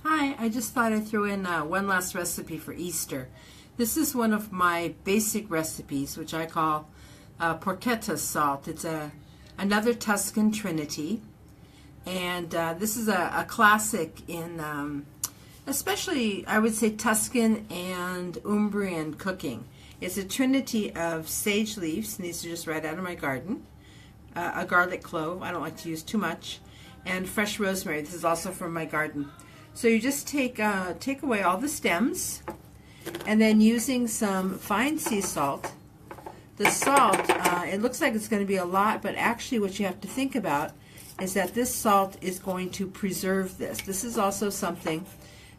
Hi, I just thought I'd throw in one last recipe for Easter. This is one of my basic recipes, which I call Porchetta salt. It's another Tuscan Trinity, and this is a classic in especially, I would say, Tuscan and Umbrian cooking. It's a trinity of sage leaves, and these are just right out of my garden, a garlic clove, I don't like to use too much, and fresh rosemary. This is also from my garden. So you just take away all the stems, and then using some fine sea salt. The salt, it looks like it's going to be a lot, but actually what you have to think about is that this salt is going to preserve this. This is also something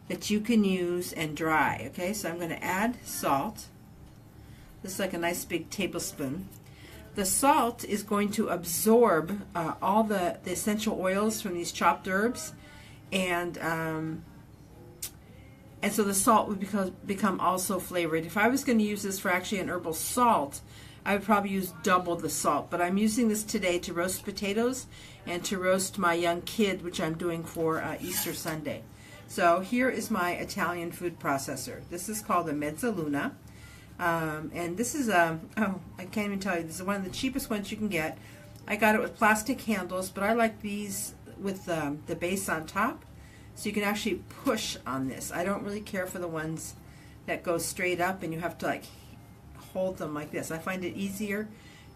that you can use and dry. Okay, so I'm going to add salt. This is like a nice big tablespoon. The salt is going to absorb all the essential oils from these chopped herbs, and so the salt would become also flavored. If I was going to use this for actually an herbal salt, I would probably use double the salt. But I'm using this today to roast potatoes and to roast my young kid, which I'm doing for Easter Sunday. So here is my Italian food processor. This is called a Mezzaluna. And this is I can't even tell you, this is one of the cheapest ones you can get. I got it with plastic handles, but I like these with the base on top, so you can actually push on this. I don't really care for the ones that go straight up and you have to like hold them like this. I find it easier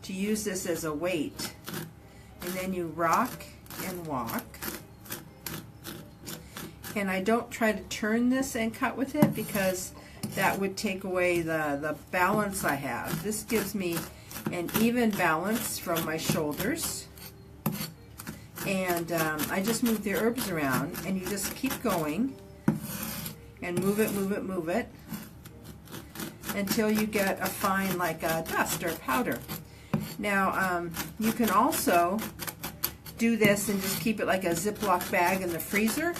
to use this as a weight, and then you rock and walk. And I don't try to turn this and cut with it, because that would take away the balance I have. This gives me an even balance from my shoulders. And I just move the herbs around, and you just keep going and move it until you get a fine, like dust or powder. Now you can also do this and just keep it like a Ziploc bag in the freezer,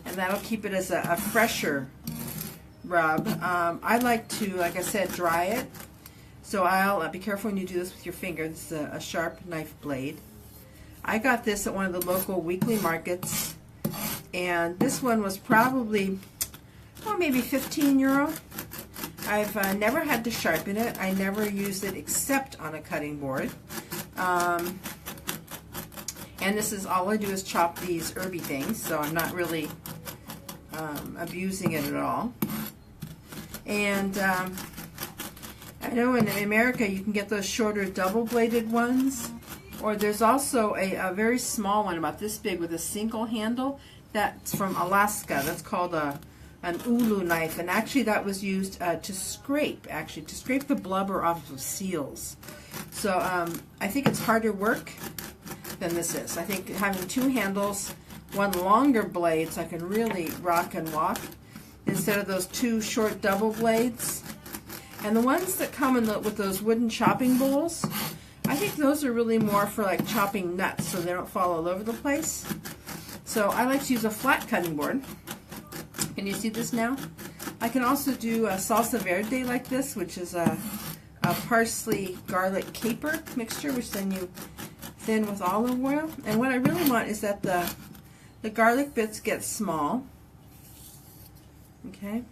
and that'll keep it as a fresher rub. I like to, like I said, dry it, so I'll be careful when you do this with your finger. This is a sharp knife blade. I got this at one of the local weekly markets, and this one was probably, maybe 15 euro. I've never had to sharpen it. I never used it except on a cutting board. And this is all I do is chop these herby things, so I'm not really abusing it at all. And I know in America you can get those shorter double-bladed ones, or there's also a very small one about this big with a single handle. That's from Alaska. That's called an ulu knife, and actually that was used to scrape the blubber off of seals. So I think it's harder work than this is. I think having two handles, one longer blade so I can really rock and walk, instead of those two short double blades. And the ones that come with those wooden chopping bowls, I think those are really more for like chopping nuts so they don't fall all over the place. So I like to use a flat cutting board. Can you see this now? I can also do a salsa verde like this, which is a parsley garlic caper mixture, which then you thin with olive oil. And what I really want is that the garlic bits get small. Okay.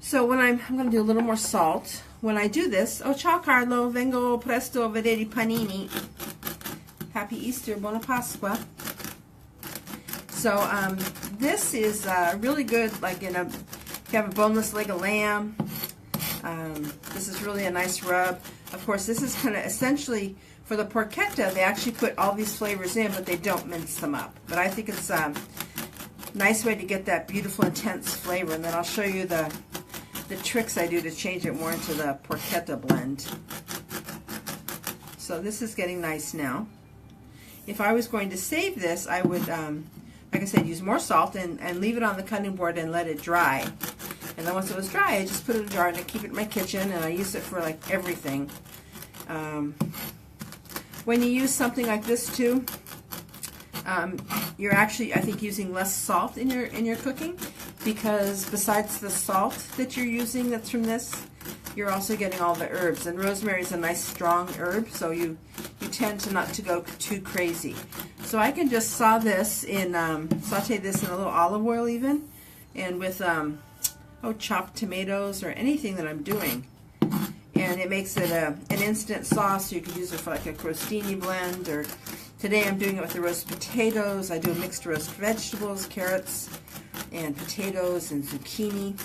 So when I'm going to do a little more salt. When I do this, oh ciao Carlo, vengo presto a vedere I panini. Happy Easter, buona Pasqua. So this is really good, like if you have a boneless leg of lamb. This is really a nice rub. Of course, this is kind of essentially for the porchetta. They actually put all these flavors in, but they don't mince them up. But I think it's a nice way to get that beautiful, intense flavor. And then I'll show you the tricks I do to change it more into the porchetta blend. So this is getting nice now. If I was going to save this, I would, like I said, use more salt and leave it on the cutting board and let it dry. And then once it was dry, I just put it in a jar and I keep it in my kitchen, and I use it for like everything. When you use something like this too, you're actually, I think, using less salt in your cooking, because besides the salt that you're using that's from this, you're also getting all the herbs. And rosemary is a nice strong herb, so you tend to not to go too crazy. So I can just saute this in a little olive oil even, and with chopped tomatoes or anything that I'm doing. And it makes it an instant sauce, so you could use it for like a crostini blend, or today I'm doing it with the roast potatoes. I do mixed roast vegetables, carrots, and potatoes, and zucchini.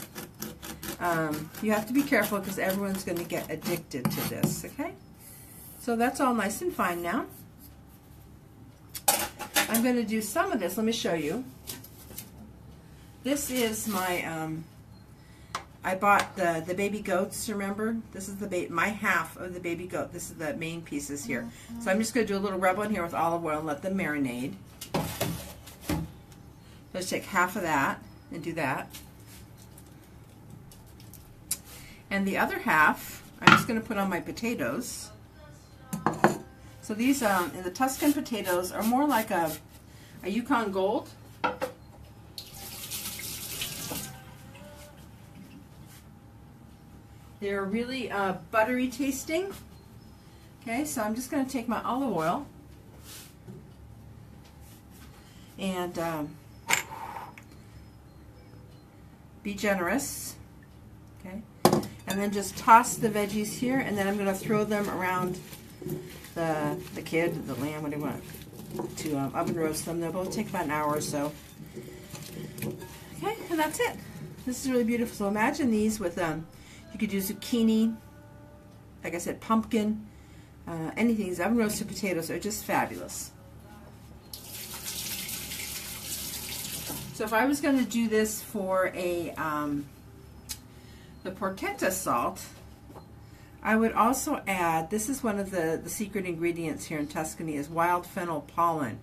You have to be careful because everyone's going to get addicted to this, okay? So that's all nice and fine now. I'm going to do some of this. Let me show you. This is my, I bought the baby goats, remember? This is my half of the baby goat. This is the main pieces here. So I'm just going to do a little rub on here with olive oil and let them marinate. Let's take half of that and do that. And the other half, I'm just going to put on my potatoes. So these, the Tuscan potatoes are more like a Yukon Gold. They're really buttery tasting. Okay, so I'm just going to take my olive oil and be generous. Okay, and then just toss the veggies here, and then I'm going to throw them around the kid, the lamb, what do you want, to oven roast them. They'll both take about an hour or so. Okay, and that's it. This is really beautiful. So imagine these with, you could do zucchini, like I said, pumpkin, anything. These oven roasted potatoes are just fabulous. So if I was going to do this for the porchetta salt, I would also add, this is one of the secret ingredients here in Tuscany, is wild fennel pollen.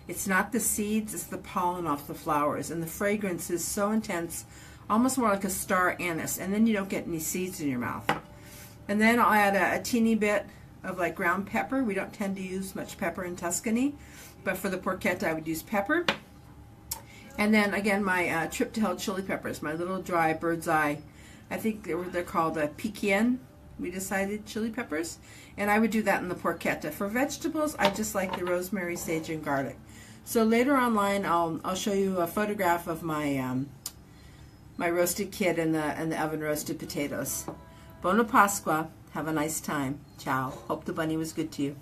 It's not the seeds, it's the pollen off the flowers. And the fragrance is so intense, almost more like a star anise. And then you don't get any seeds in your mouth. And then I'll add a teeny bit of like ground pepper. We don't tend to use much pepper in Tuscany, but for the porchetta I would use pepper. And then again my trip to hell chili peppers, my little dry bird's eye, I think they're called piquien. We decided chili peppers, and I would do that in the porchetta. For vegetables, I just like the rosemary, sage, and garlic. So later online, I'll show you a photograph of my my roasted kid and the oven roasted potatoes. Buona Pasqua. Have a nice time. Ciao. Hope the bunny was good to you.